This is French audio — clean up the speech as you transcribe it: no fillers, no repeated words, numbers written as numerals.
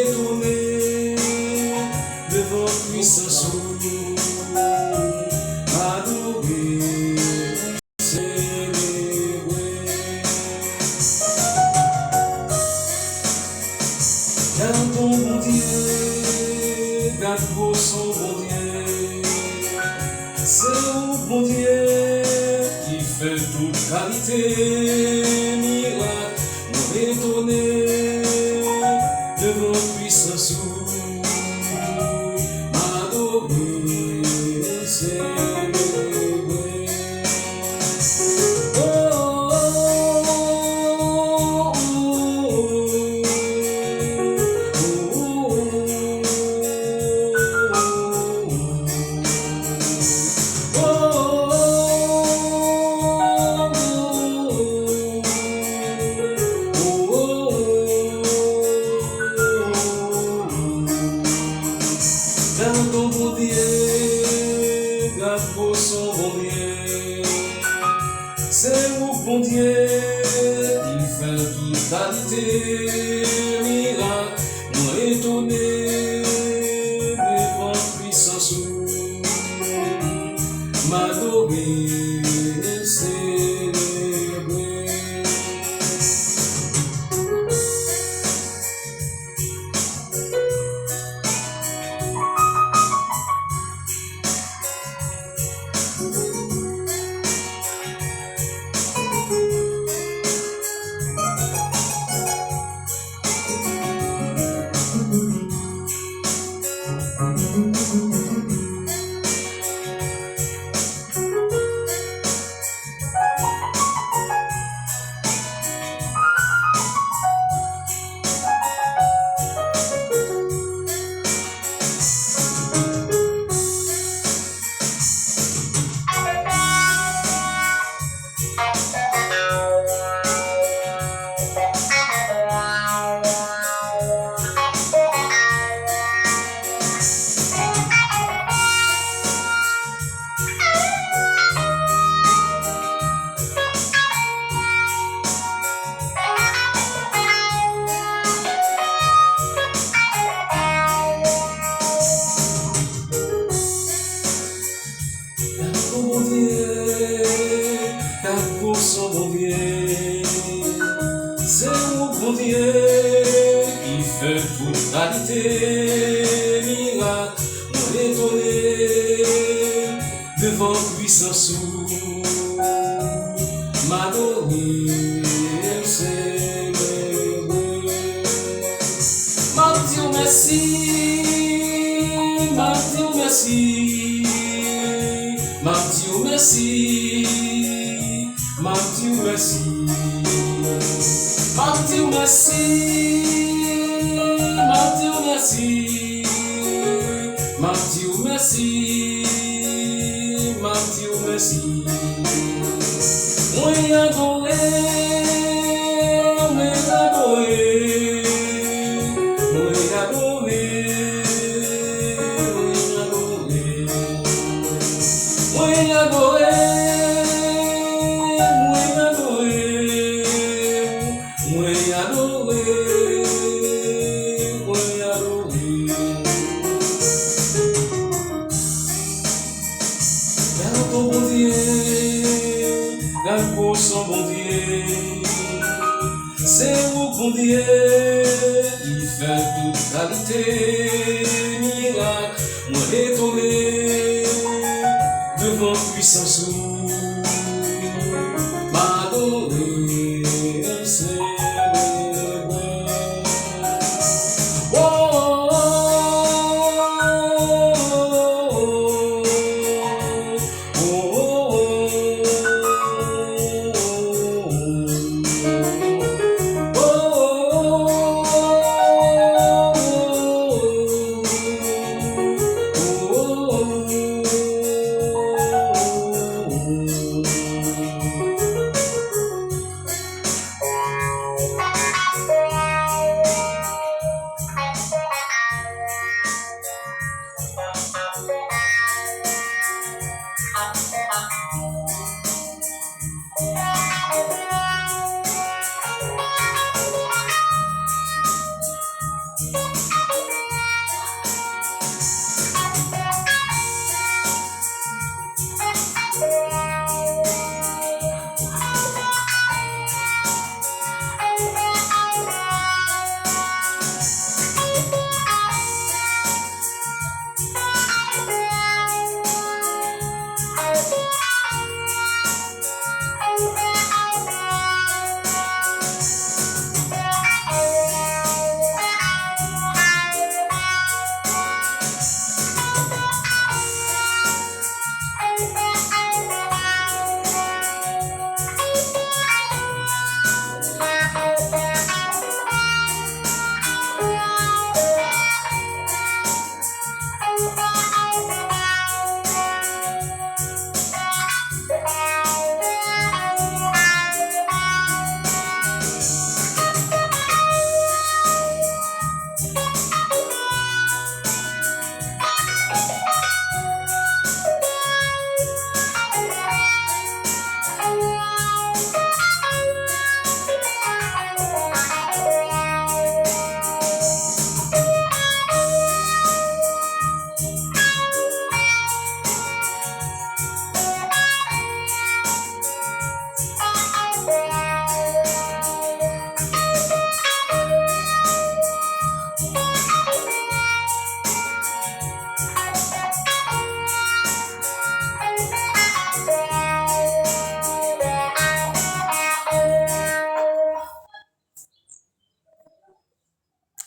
étonné devant puissance adoré, célébré. Garde ton bon Dieu, garde pour son bon Dieu. C'est au bon Dieu qui fait toute qualité, miracle, nous étonné devant puissance adoré, célébré. Oh, oh, garde ton bon Dieu, garde pour son bon Dieu. C'est au bon Dieu qui fait toute qualité, miracle, nous étonné devant puissance m'adorer, célébrer. Garde pour son bon Dieu, c'est mon bon Dieu qui fait toute qualité, miracle, nous étonné devant puissance m'adorer, célébrer. M'a dit merci, m'a dit merci. M'a dit merci, m'a dit merci, m'a dit merci, m'a dit merci, m'a dit merci. Moi adoré, moi adoré, moi adoré. Moi adoré, moi adoré, moi adoré. Garde ton bon Dieu, garde pour son bon Dieu. C'est au bon Dieu qui fait toute qualité, miracle, moi étonné devant puissance